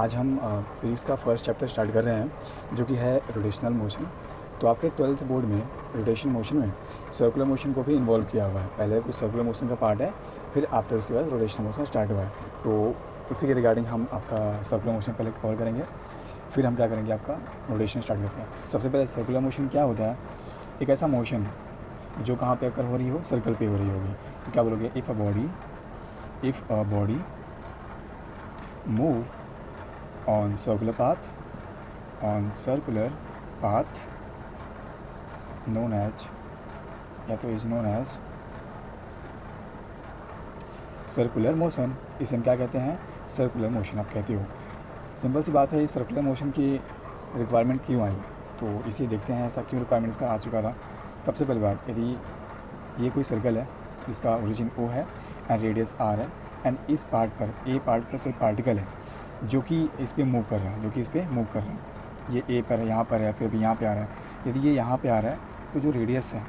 आज हम फिजिक्स का फर्स्ट चैप्टर स्टार्ट कर रहे हैं जो कि है रोटेशनल मोशन। तो आपके 12th बोर्ड में रोटेशन मोशन में सर्कुलर मोशन को भी इन्वॉल्व किया हुआ है। पहले कुछ सर्कुलर मोशन का पार्ट है, फिर आफ्टर उसके बाद रोटेशनल मोशन स्टार्ट हुआ है। तो उसी के रिगार्डिंग हम आपका सर्कुलर मोशन पहले कवर करेंगे, फिर हम क्या करेंगे आपका रोटेशन स्टार्ट करते हैं। सबसे पहले सर्कुलर मोशन क्या होता है? एक ऐसा मोशन जो कहाँ पे अकर हो रही हो, सर्कल पे हो रही होगी। तो क्या बोलोगे? If a body move on circular path known as या तो is known as circular motion. इसे हम क्या कहते हैं? सर्कुलर मोशन आप कहते हो। सिंपल सी बात है, इस सर्कुलर मोशन की रिक्वायरमेंट क्यों आई, तो इसे देखते हैं ऐसा क्यों रिक्वायरमेंट इसका आ चुका था। सबसे पहली बात, यदि ये कोई सर्कल है जिसका ओरिजिन O है एंड रेडियस R है, एंड इस पार्ट पर A पार्ट पर कोई पार्टिकल है जो कि इस पर मूव कर रहा है, ये A पर है, यहाँ पर है, फिर भी यहाँ पे आ रहा है। यदि ये यहाँ पे आ रहा है तो जो रेडियस है,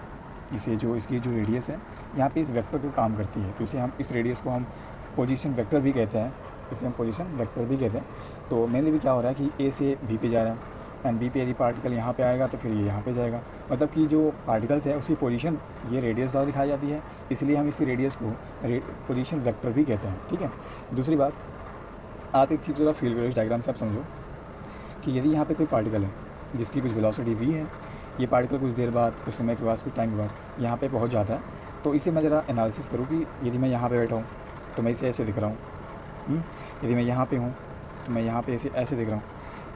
इसकी जो रेडियस है यहाँ पे इस वेक्टर को काम करती है, तो इस रेडियस को हम पोजीशन वेक्टर भी कहते हैं। तो मेनली भी क्या हो रहा है कि A से B पे जा रहा है, एंड B पे यदि पार्टिकल यहाँ पे आएगा तो फिर ये यहाँ पे जाएगा। मतलब कि जो पार्टिकल्स है उसकी पोजीशन ये रेडियस द्वारा दिखाई जाती है, इसलिए हम इसी रेडियस को पोजीशन वेक्टर भी कहते हैं। ठीक है। दूसरी बात, आप एक चीज़ ज़रा फील करो, इस डायग्राम से आप समझो कि यदि यहाँ पे कोई पार्टिकल है जिसकी कुछ वेलोसिटी v है, ये पार्टिकल कुछ देर बाद, कुछ समय के बाद, कुछ टाइम के बाद यहाँ पे पहुँच जाता है, तो इसे मैं ज़रा एनालिसिस करूँ कि यदि मैं यहाँ पे बैठा हूँ तो मैं इसे ऐसे दिख रहा हूँ, यदि मैं यहाँ पे हूँ तो मैं यहाँ पे ऐसे दिख रहा हूँ।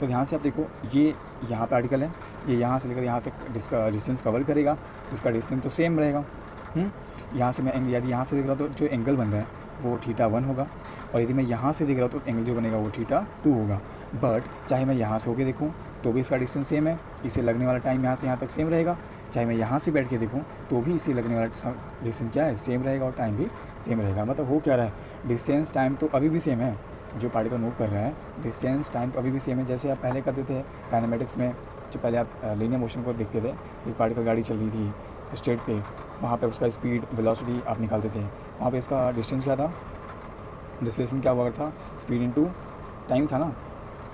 तो ध्यान से आप देखो, ये यहाँ पार्टिकल है, ये यहाँ से लेकर यहाँ तक जिसका डिस्टेंस कवर करेगा, तो इसका डिस्टेंस तो सेम रहेगा। यहाँ से मैं यदि यहाँ से दिख रहा हूँ तो जो एंगल बन रहा है वो θ1 होगा, और यदि मैं यहाँ से दिख रहा हूँ तो एंगल जो बनेगा वो θ2 होगा। बट चाहे मैं यहाँ से होके देखूँ तो भी इसका डिस्टेंस सेम है, इसे लगने वाला टाइम यहाँ से यहाँ तक सेम रहेगा। चाहे मैं यहाँ से बैठ के देखूँ तो भी इसे लगने वाला डिस्टेंस क्या है, सेम रहेगा, और टाइम भी सेम रहेगा। मतलब हो क्या रहा है, डिस्टेंस टाइम तो अभी भी सेम है, जो पार्टिकल मूव कर रहा है डिस्टेंस टाइम तो अभी भी सेम है। जैसे आप पहले करते थे काइनेमेटिक्स में, जो पहले आप लीनियर मोशन को देखते थे, एक पार्टिकल गाड़ी चल रही थी स्ट्रेट पे, वहाँ पे उसका स्पीड वेलोसिटी आप निकालते थे, वहाँ पे इसका डिस्टेंस क्या था, डिस्प्लेसमेंट क्या हुआ था, स्पीड इनटू टाइम था ना।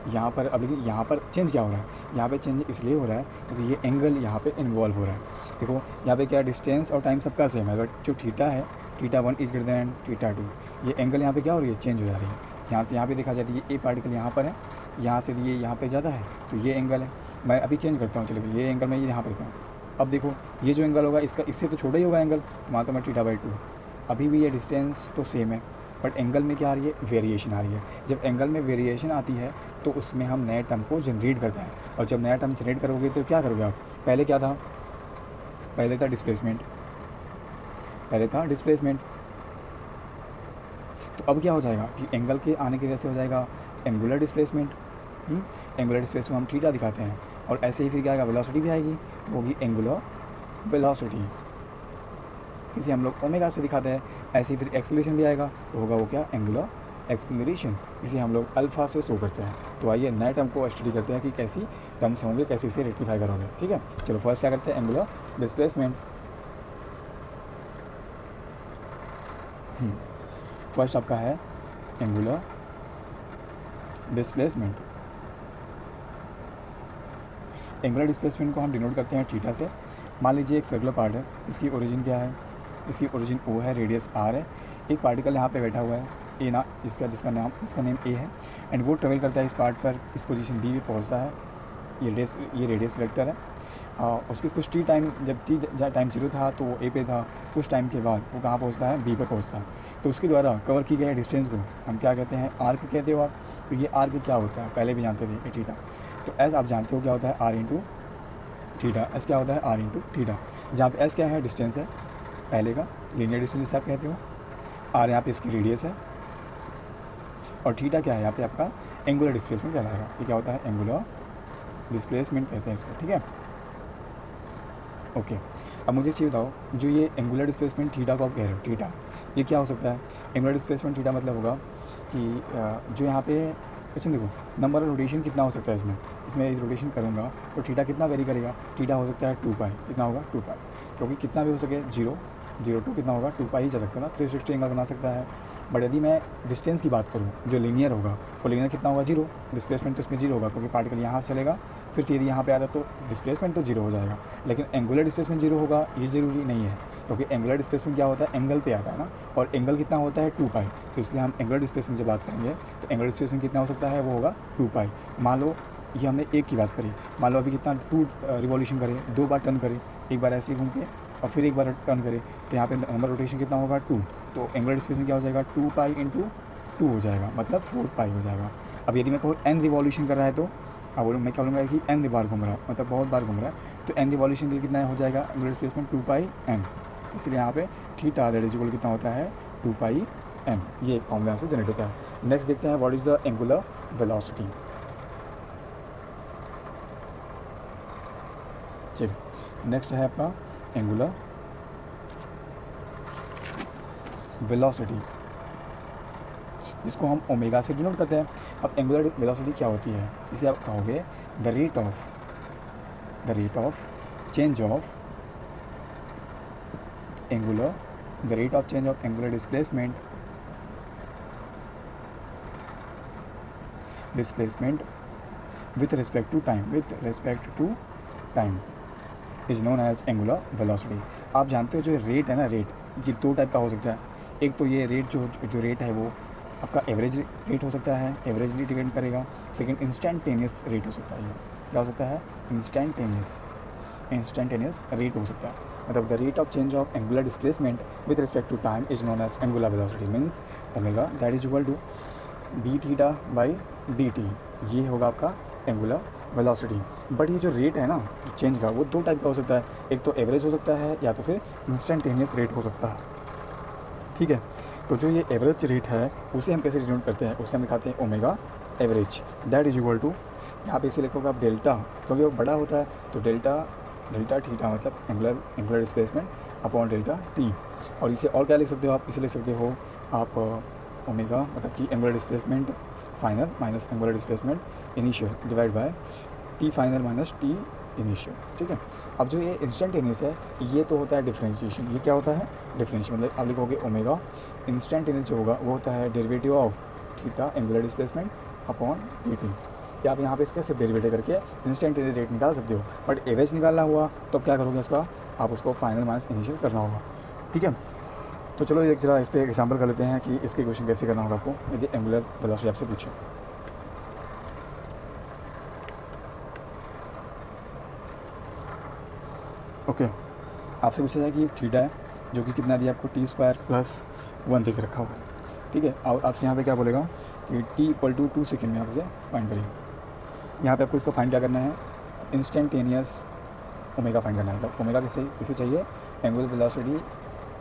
यहाँ पर अभी यहाँ पर चेंज क्या हो रहा है, यहाँ पे चेंज इसलिए हो रहा है क्योंकि ये एंगल यहाँ पे इन्वॉल्व हो रहा है। देखो यहाँ पे क्या डिस्टेंस और टाइम सबका सेम है, बट जो θ है θ1 इज ग्रेटर देन θ2, ये एंगल यहाँ पे क्या हो रही है, चेंज हो जा रही है। यहाँ से यहाँ पे देखा जाती है, ये A पार्टिकल यहाँ पर है, यहाँ से ये यहाँ पे ज़्यादा है तो ये एंगल है। मैं अभी चेंज करता हूँ, चलिए ये एंगल मैं यहाँ पर देता हूँ। अब देखो ये जो एंगल होगा इससे तो छोटा ही होगा एंगल, वहाँ तो मैं θ/2। अभी भी ये डिस्टेंस तो सेम है, बट एंगल में क्या आ रही है, वेरिएशन आ रही है। जब एंगल में वेरिएशन आती है तो उसमें हम नए टर्म को जनरेट करते हैं, और जब नया टर्म जनरेट करोगे तो क्या करोगे आप, पहले क्या था, पहले था डिस्प्लेसमेंट। तो अब क्या हो जाएगा कि एंगल के आने की वजह से हो जाएगा एंगुलर डिस्प्लेसमेंट। एंगुलर डिस्प्लेसमेंट हम थीटा दिखाते हैं, और ऐसे ही फिर क्या आएगा, वेलोसिटी भी आएगी, तो होगी एंगुलर वेलोसिटी, इसे हम लोग ओमेगा से दिखाते हैं। ऐसे ही फिर एक्सेलरेशन भी आएगा, तो होगा वो क्या, एंगुलर एक्सेलरेशन, इसे हम लोग अल्फ़ा से शो करते हैं। तो आइए नए टर्म को स्टडी करते हैं कि कैसी टर्म्स होंगे, कैसे इसे रेक्टिफाई करोगे। ठीक है, चलो फर्स्ट क्या करते हैं, एंगुलर डिस्प्लेसमेंट। फर्स्ट आपका है एंगुलर डिस्प्लेसमेंट। एंगुलर डिस्प्लेसमेंट को हम डिनोट करते हैं थीटा से। मान लीजिए एक सर्कुलर पार्ट है, इसकी ओरिजिन क्या है, इसकी ओरिजिन O है, रेडियस R है, एक पार्टिकल यहाँ पे बैठा हुआ है जिसका नेम A है, एंड वो ट्रेवल करता है इस पार्ट पर, इस पोजीशन B पे पहुँचता है। ये रेडियस वेक्टर है। उसके कुछ टाइम, जब टाइम 0 था तो वो A पे था, कुछ टाइम के बाद वो कहाँ पहुँचता है, B पे पहुँचता है। तो उसके द्वारा कवर की गई डिस्टेंस को हम क्या कहते हैं, आर्क कहते हो आप। तो ये आर्क क्या होता है, पहले भी जानते थे, ये थीटा। तो एस आप जानते हो क्या होता है, R इंटू थीटा। एस क्या होता है, R इंटू थीटा, जहाँ पे एस क्या है, डिस्टेंस है पहले का, लीनियर डिस्टेंस आप कहते हो। R यहाँ पे इसकी रेडियस है, और थीटा क्या है, यहाँ पे आपका एंगुलर डिस्प्लेसमेंट कहलाएगा। ये क्या होता है, एंगुलर डिस्प्लेसमेंट कहते हैं इसको। ठीक है, ओके। अब मुझे एक चीज़ बताओ, जो ये एंगुलर डिस्प्लेसमेंट थीटा को आप कह रहे हो, थीटा ये क्या हो सकता है, एंगुलर डिस्प्लेसमेंट थीटा मतलब होगा कि जो यहाँ पे, अच्छा देखो नंबर ऑफ रोटेशन कितना हो सकता है, इसमें रोटेशन करूँगा तो थीटा कितना वेरी करेगा, थीटा हो सकता है 2π, कितना होगा 2π, क्योंकि कितना भी हो सके 0 0 2 कितना होगा 2π ही जा सकता है ना, 360 एंगल बना सकता है। बट यदि मैं डिस्टेंस की बात करूँ जो लीनियर होगा, वो लीनियर कितना होगा, जीरो। डिस्प्लेसमेंट तो इसमें जीरो होगा क्योंकि पार्टिकल यहाँ से चलेगा, फिर से यदि यहाँ पे आ रहा तो डिस्प्लेसमेंट तो जीरो हो जाएगा। लेकिन एंगुलर डिस्प्लेसमेंट जीरो होगा ये ज़रूरी नहीं है, क्योंकि एंगुलर डिस्प्लेसमेंट क्या होता है, एंगल पे आता है ना, और एंगल कितना होता है 2π। तो इसलिए हम एंगुलर डिस्प्लेसमेंट से बात करेंगे तो एंगुलर डिस्प्लेसमेंट कितना हो सकता है, वो होगा 2π। मान लो ये हमने एक की बात करी, मान लो अभी कितना 2 रिवॉल्यूशन करें, 2 बार टर्न करें, एक बार ऐसे घूम के और फिर एक बार टर्न करें, तो यहाँ पे नंबर रोटेशन कितना होगा 2। तो एंगुलर डिस्प्लेसमेंट क्या हो जाएगा, 2π × 2 हो जाएगा, मतलब 4π हो जाएगा। अब यदि मैं कहूँ n रिवॉल्यूशन कर रहा है तो अब मैं क्या बोलूँगा कि n बार घूम रहा है, मतलब बहुत बार घूम रहा है, तो n रिवॉल्यूशन के लिए कितना हो जाएगा एंगुलर डिस्प्लेसमेंट 2πn। इसलिए यहाँ पे थीटा दैट इज इक्वल कितना होता है 2πn। ये एक फॉर्मूला से जनरेट होता है। नेक्स्ट देखते हैं what is the angular velocity. चलिए नेक्स्ट है आपका एंगुलर वेलोसिटी, जिसको हम ओमेगा से डिनोट करते हैं। अब एंगुलर वेलोसिटी क्या होती है, इसे आप कहोगे the rate of change of angular, the rate of change of angular displacement with respect to time is known as angular velocity. आप जानते हो जो रेट है ना, रेट ये दो टाइप का हो सकता है। एक तो ये रेट जो रेट है वो आपका एवरेज रेट हो सकता है, एवरेजली डिपेंड करेगा। सेकंड इंस्टेंटेनियस रेट हो सकता है। ये क्या हो सकता है, इंस्टेंटेनियस रेट हो सकता है। मतलब the rate of change of angular displacement with respect to time is known as angular velocity, means omega that is equal to d∠θ/dt। ये होगा आपका एंगुलर वेलोसिटी। बट ये जो रेट है ना चेंज का, वो दो टाइप का हो सकता है। एक तो एवरेज हो सकता है या तो फिर इंस्टेंटेनियस रेट हो सकता है। ठीक है, तो जो ये एवरेज रेट है उसे हम कैसे डिनोट करते हैं, उसे हम दिखाते हैं omega average that is equal to, यहाँ पे इसे लिखोगे आप डेल्टा, क्योंकि वो बड़ा होता है तो डेल्टा थीटा मतलब angular displacement upon delta T. और इसे और क्या लिख सकते हो आप, इसे लिख सकते हो आप ओमेगा मतलब कि angular displacement final minus angular displacement initial divide by T final minus T initial. ठीक है, अब जो ये इंस्टेंटेनियस है ये तो होता है डिफरेंशिएशन। ये क्या होता है, डिफरेंशिएशन। मतलब आप लिखोगे ओमेगा इंस्टेंटेनियस जो होगा वो होता है derivative of theta angular displacement upon D T. या आप यहाँ पे इसका सिर्फ डेरिवेटिव करके इंस्टेंटेनियस रेट निकाल सकते हो, बट एवरेज निकालना हुआ तो क्या करोगे इसका, आप उसको फाइनल माइनस इनिशियल करना होगा। ठीक है, तो चलो एक जरा इस पर एग्जाम्पल कर लेते हैं कि इसके क्वेश्चन कैसे करना होगा आपको यदि एंगुलर वेलोसिटी आपसे पूछे। ओके, आपसे पूछा जाए कि थीटा है जो कि कितना दिया आपको t² + 1 देख रखा होगा। ठीक है, और आपसे यहाँ पे क्या बोलेगा कि t = 2 सेकेंड में आपसे फाइंड करिए। यहाँ पे आपको इसको फाइंड क्या करना है, इंस्टेंटेनियस ओमेगा फाइंड करना है। मतलब ओमेगा किसे चाहिए, एंगुलर वेलोसिटी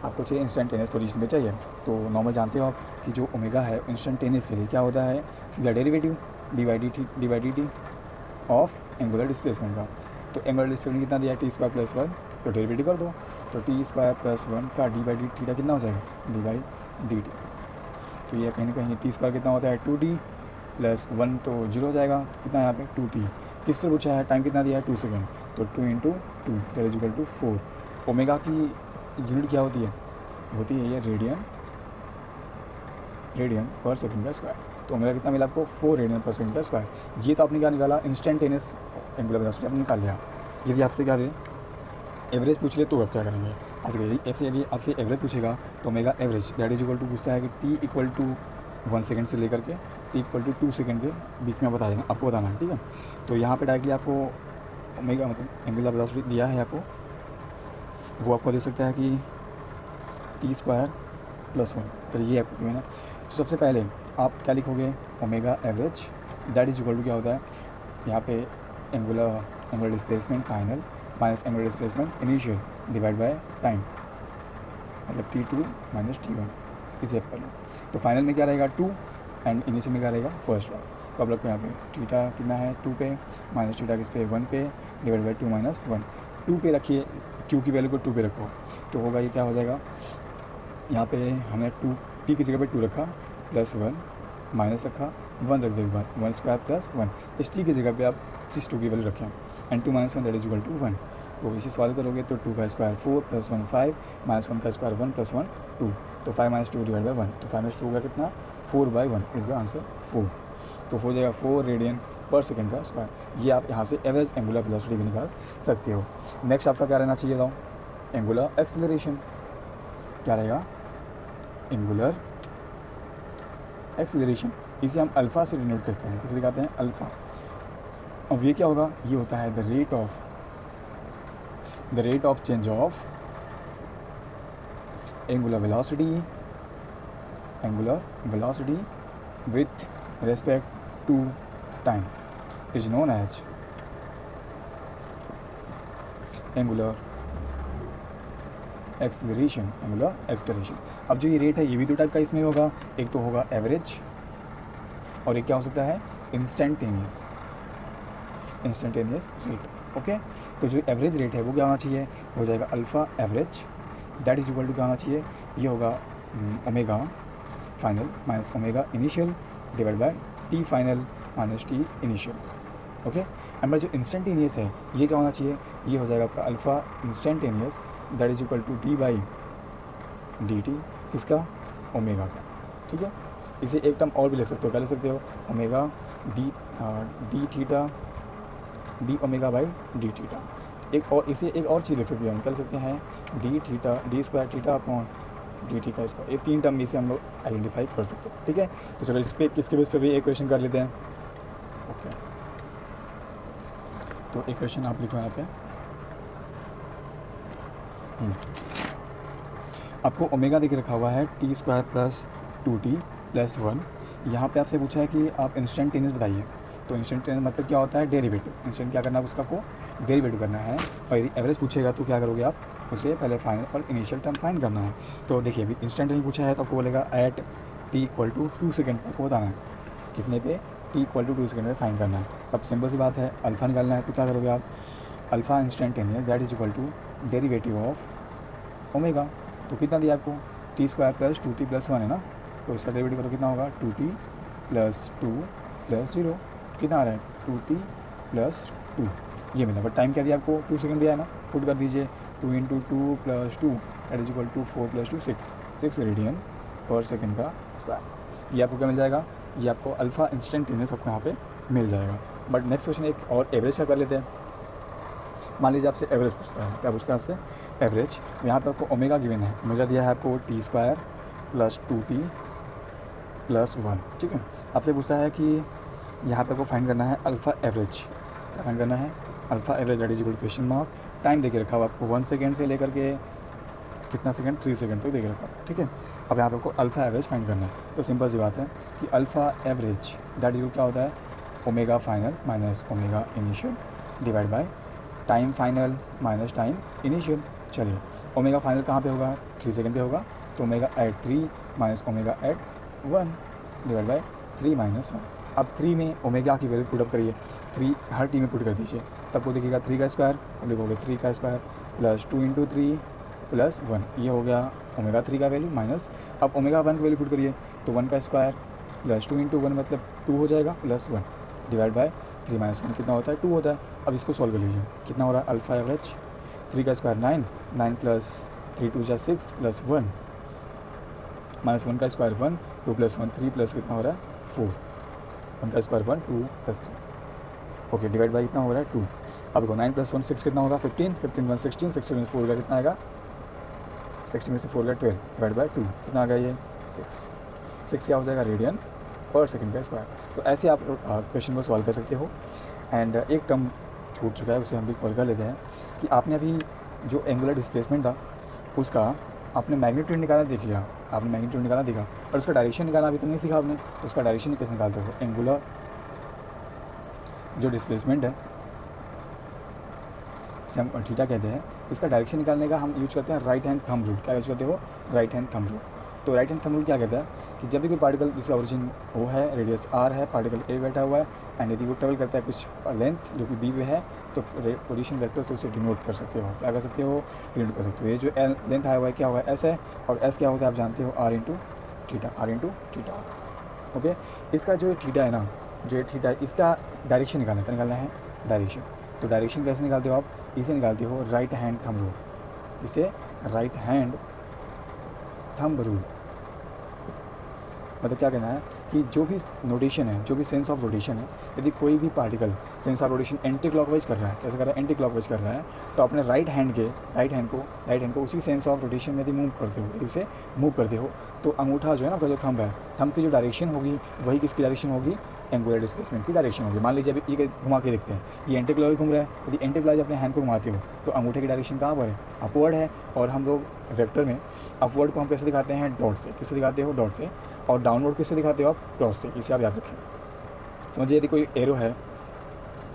आपको चाहिए इंस्टेंटेनियस पोजीशन पे चाहिए। तो नॉर्मल जानते हो आप कि जो ओमेगा है इंस्टेंटेनियस के लिए क्या होता है, सीधा derivative D of angular displacement का। तो एंगुलर डिस्प्लेसमेंट कितना दिया है t² + 1, तो डेरिवेटिव कर दो। तो t² + 1 का d/d थीटा कितना हो जाएगा, d/dt। तो ये कहीं ना कहीं t² कितना होता है 2t + 1 तो 0 हो जाएगा, तो कितना यहाँ पे 2t। किस पर पूछा है, टाइम कितना दिया है 2 सेकेंड, तो 2 × 2 that is equal to 4। Omega की यूनिट क्या होती है ये रेडियन पर सेकंड का स्क्वायर। तो ओमेगा कितना मिला आपको, 4 रेडियन पर सेकंड का स्क्वायर। ये तो आपने क्या निकाला, इंस्टेंटेनियस एंगुलर वेलोसिटी आपने निकाल लिया। यदि आपसे क्या दे एवरेज पूछ ले तो आप क्या करेंगे, यदि आपसे एवरेज पूछेगा तो omega average that is equal to पूछता है कि t = 1 सेकेंड से लेकर के t = 2 सेकेंड के बीच में आपको बताना है। ठीक है, तो यहाँ पे डायरेक्टली आपको ओमेगा मतलब एंगुलर वेलोसिटी दिया है आपको, वो आपको दे सकता है कि t² + 1, तो ये आपको क्यों है ना। तो सबसे पहले आप क्या लिखोगे, omega average that is equal to क्या होता है, यहाँ पे angular displacement final minus angular displacement initial divide by time, मतलब t2 - t1 इसे आप कर लो। तो फाइनल में क्या रहेगा 2 एंड इनिशियल में क्या रहेगा फर्स्ट वन। तो अब लोग यहाँ पे थीटा कितना है 2 पे माइनस थीटा किस पे 1 पे डिवाइड बाई 2 - 1। 2 पे रखिए, q की वैल्यू को 2 पे रखो तो होगा ये क्या हो जाएगा, यहाँ पे हमने 2 t की जगह पे 2 रखा +1 माइनस रखा 1 रख देने के बाद 1² + 1। इस t की जगह पे आप जिस 2 की वैल्यू रखें and 2 - 1 that is equal to 1। तो इसे सॉल्व करोगे तो 2 का स्क्वायर 4 + 1 5 -1 का स्क्वायर 1 + 1 2 तो 5 माइनस 2 डिवाइड बाई 1, तो 5 माइनस 2 होगा कितना 4/1 इज़ द आंसर 4। तो हो जाएगा 4 रेडियन पर सेकेंड का स्क्वायर। ये आप यहाँ से एवरेज एंगुलर वेलोसिटी भी निकाल सकते हो। नेक्स्ट आपका क्या रहना चाहिए था, एंगुलर एक्सेलरेशन। क्या रहेगा, एंगुलर एक्सेलरेशन। इसे हम अल्फ़ा से डिनोट करते हैं, किसे दिखाते हैं अल्फ़ा। अब ये क्या होगा, ये होता है the rate of change of angular velocity with respect to time is known as angular acceleration. अब जो ये रेट है ये भी दो टाइप का इसमें होगा, एक तो होगा एवरेज और एक क्या हो सकता है इंस्टेंटेनियस रेट। ओके, तो जो एवरेज रेट है वो क्या होना चाहिए, हो जाएगा alpha average, that is equal to क्या होना चाहिए, ये होगा omega final minus omega initial divide by T final minus T initial. Okay, हमारा जो इंस्टेंटेनियस है ये क्या होना चाहिए, ये हो जाएगा आपका alpha instantaneous that is equal to T by D T, किसका, ओमेगा का। ठीक है, इसे एक टर्म और भी लिख सकते हो, क्या लिख सकते हो, omega D theta D omega by D theta. एक और इसे एक और चीज़ लिख सकते हैं, हम क्या लिख सकते हैं, D theta D square theta upon D T का स्क्वायर। ये 3 टर्म इसे हम लोग आइडेंटिफाई कर सकते हैं। ठीक है, तो चलो इस पर किसके बेस पे भी एक क्वेश्चन कर लेते हैं। ओके, तो एक क्वेश्चन आप लिखो यहाँ पे। आपको ओमेगा देख रखा हुआ है T square plus 2t plus 1। यहाँ पे आपसे पूछा है कि आप इंस्टेंटेनियस बताइए, तो इंस्टेंटेनियस मतलब क्या होता है, डेरिवेटिव। इंस्टेंट क्या करना है, उसका को डेरिवेटिव करना है। और यदि एवरेज पूछेगा तो क्या करोगे आप, उसे पहले फाइनल और इनिशियल टर्म फाइंड करना है। तो देखिए अभी इंस्टेंटेनियस पूछा है तो आपको बोलेगा at t equal to 2 second पर आपको बताना है, कितने पे, t इक्वल टू 2 सेकेंड में फाइंड करना है। सब सिंपल सी बात है, अल्फ़ा निकालना है तो क्या करोगे आप, alpha instantaneous that is equal to derivative of omega. तो कितना दिया आपको, T square plus 2t plus 1 है ना, तो इसका डेरिवेटिव करो कितना होगा, 2t प्लस 2 प्लस 0, कितना आ रहा है 2t प्लस 2, ये मिला। बट टाइम क्या दिया आपको, 2 सेकेंड दिया है ना, पुट कर दीजिए 2 into 2 plus 2 that is equal to 4 plus 2 6 radian per second का स्क्वायर। ये आपको क्या मिल जाएगा, ये आपको अल्फ़ा इंस्टेंटेनियस आपको यहाँ पे मिल जाएगा। बट नेक्स्ट क्वेश्चन एक और एवरेज का कर लेते हैं। मान लीजिए आपसे एवरेज पूछता है, क्या पूछता है आपसे, एवरेज। यहाँ पे आपको ओमेगा गिवन है, ओमेगा दिया है आपको T square plus 2t plus 1। ठीक है, आपसे पूछता है कि यहाँ पे आपको फाइंड करना है अल्फ़ा एवरेज। क्या फाइंड करना है, alpha average that is equal to question mark. Time देके रखा हुआ आपको 1 सेकेंड से लेकर के कितना सेकेंड, 3 सेकेंड तक देके रखा है। ठीक है, अब यहाँ पे आपको अल्फ़ा एवरेज फाइंड करना है। तो सिंपल सी बात है कि अल्फ़ा एवरेज दैट इज क्या होता है, omega final minus omega initial divide by time final minus time initial. चलिए ओमेगा फाइनल कहाँ पे होगा, 3 सेकेंड पे होगा, तो omega eight 3 minus omega eight 1 divide by 3 minus 1। अब 3 में ओमेगा की वैल्यू पुटअप करिए, 3 हर टी में पुट कर दीजिए, तब को देखिएगा 3 का स्क्वायर, तब लिखोगे 3 का स्क्वायर प्लस 2 इंटू 3 प्लस 1, ये हो गया ओमेगा 3 का वैल्यू माइनस। अब ओमेगा 1 की वैल्यू पुट करिए, तो 1 का स्क्वायर प्लस 2 इंटू 1 मतलब 2 हो जाएगा प्लस 1 डिवाइड बाय 3 माइनस 1 कितना होता है, 2 होता है। अब इसको सॉल्व कर लीजिए, कितना हो रहा है अल्फ़ा एवरेज, 3 का स्क्वायर 9 प्लस 3 2 जा 6 प्लस 1 माइनस 1 का स्क्वायर 1 2 प्लस 1 3 प्लस कितना हो रहा है 4, 1 का square 1 2 plus 3, okay divide by कितना हो रहा है 2। अब देखो 9 प्लस 1 6 कितना होगा 15, 15 1 16, 16 में 4 का कितना आएगा, 16 में से 4 का 12 डिवाइड बाई 2 कितना आ गया ये 6 क्या हो जाएगा रेडियन पर सेकेंड का स्क्वायर। तो ऐसे आप क्वेश्चन को सॉल्व कर सकते हो। एंड एक टर्म छूट चुका है उसे हम भी कॉल कर लेते हैं कि आपने अभी जो एंगुलर डिस्प्लेसमेंट था उसका आपने मैग्नीट्यूड निकालना देख लिया, आपने मैग्नीट्यूड निकालना देखा, और उसका डायरेक्शन निकालना अभी तक नहीं सीखा आपने, तो उसका डायरेक्शन कैसे निकालते हो, एंगुलर जो डिस्प्लेसमेंट है इसे हम थीटा कहते हैं, इसका डायरेक्शन निकालने का हम यूज करते हैं राइट हैंड थंब रूल। क्या यूज करते हो, राइट हैंड थंब रूल। तो राइट हैंड थंब रूल क्या कहता है कि जब भी कोई पार्टिकल जिसका ओरिजिन ओ है, रेडियस आर है, पार्टिकल ए बैठा हुआ है, एंड यदि वो ट्रेवल करता है कुछ लेंथ जो कि बी पे है, तो पोजीशन वेक्टर से उसे डिनोट कर सकते हो। क्या कर सकते हो, डिनोट कर सकते हो। ये जो लेंथ आया हुआ है क्या होगा, एस है, और एस क्या होता है आप जानते हो, आर इंटू थीटा होता है। ओके, इसका जो थीटा है ना, जो थीटा है इसका डायरेक्शन निकालना है, क्या निकालना है डायरेक्शन। तो डायरेक्शन कैसे निकालते हो आप, इसे निकालते हो राइट हैंड थंब रूल। इसे राइट हैंड थंब रूल। मतलब क्या कहना है कि जो भी नोटेशन है, जो भी सेंस ऑफ रोटेशन है, यदि कोई भी particle sense of rotation anti clockwise कर रहा है, कैसे कर रहा है, एंटी क्लॉकवाइज कर रहा है, तो अपने राइट हैंड को उसी सेंस ऑफ रोटेशन में यदि मूव करते हो, यदि उसे मूव करते हो, तो अंगूठा जो है ना, आपका जो थंब है, थंब की जो डायरेक्शन होगी वही किसकी डायरेक्शन होगी, एंगुलर डिस्प्लेसमेंट की डायरेक्शन होगी। मान लीजिए अभी ये घुमा के देखते हैं, ये एंटी क्लॉकवाइज घूम रहा है, यदि एंटी क्लॉकवाइज अपने हैंड को घुमाते हो तो अंगूठे की डायरेक्शन कहाँ पर है, अपवर्ड है। और हम लोग वेक्टर में अपवर्ड को हम कैसे दिखाते हैं, डॉट से। किससे दिखाते हो, डॉट से। और डाउनवर्ड किससे दिखाते हो आप, क्रॉस से। इसे आप याद रखें। समझिए यदि कोई एरो है,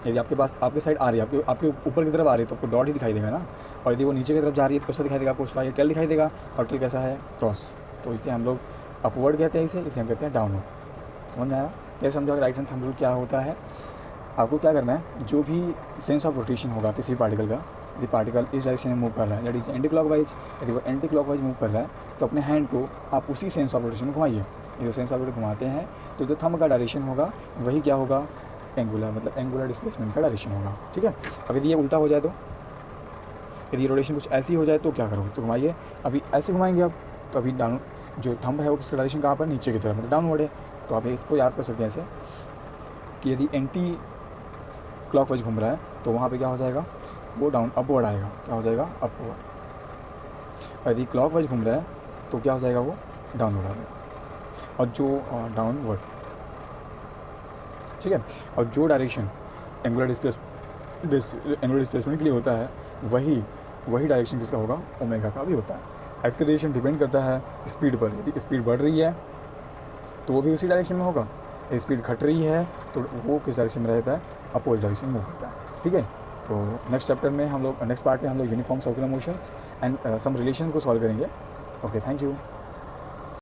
यदि आपके पास आपके साइड आ रही है, आपके ऊपर की तरफ आ रही है तो आपको डॉट ही दिखाई देगा ना, और यदि वो नीचे की तरफ जा रही है तो कैसा दिखाई देगा आपको, उसका ये टेल दिखाई देगा, और टेल कैसा है, क्रॉस। तो इसे हम लोग अपवर्ड कहते हैं, इसे हम कहते हैं डाउनवर्ड। समझ में आया कैसे समझो राइट हैंड थंब रूल क्या होता है। आपको क्या करना है, जो भी सेंस ऑफ रोटेशन होगा किसी पार्टिकल का, यदि पार्टिकल इस डायरेक्शन में मूव कर रहा है, दैट इज एंटी क्लॉकवाइज, यदि वो एंटी क्लॉकवाइज मूव कर रहा है तो अपने हैंड को आप उसी सेंस ऑफ रोटेशन में घुमाइए। यदि सेंस ऑफ रोटेशन घुमाते हैं तो जो थंब का डायरेक्शन होगा वही क्या होगा, एंगुलर, मतलब एंगुलर डिस्प्लेसमेंट का डायरेक्शन होगा। ठीक है। अब यदि ये उल्टा हो जाए तो, यदि रोटेशन कुछ ऐसी हो जाए तो क्या करो, तो घुमाइए। अभी ऐसे घुमाएंगे आप तो अभी डाउन, जो थंब है वो किसका डायरेक्शन कहाँ पर, नीचे की तरफ, मतलब डाउनवर्ड है। तो आप इसको याद कर सकते हैं ऐसे कि यदि एंटी क्लॉकवाइज घूम रहा है तो वहाँ पे क्या हो जाएगा, वो अपवर्ड आएगा। क्या हो जाएगा, अपवर्ड। यदि क्लॉकवाइज घूम रहा है तो क्या हो जाएगा, वो डाउनवर्ड आएगा। और जो डाउनवर्ड, ठीक है। और जो डायरेक्शन एंगुलर डिस्प्लेसमेंट के लिए होता है वही डायरेक्शन किसका होगा, ओमेगा का भी होता है। एक्सेलरेशन डिपेंड करता है स्पीड पर। यदि स्पीड बढ़ रही है तो वो भी उसी डायरेक्शन में होगा, स्पीड घट रही है तो वो किस डायरेक्शन में रहता है, अपोजिट डायरेक्शन में मूव करता है। ठीक है। तो नेक्स्ट चैप्टर में हम लोग, नेक्स्ट पार्ट में हम लोग uniform circular motions and some relation को सॉल्व करेंगे। Okay, thank you.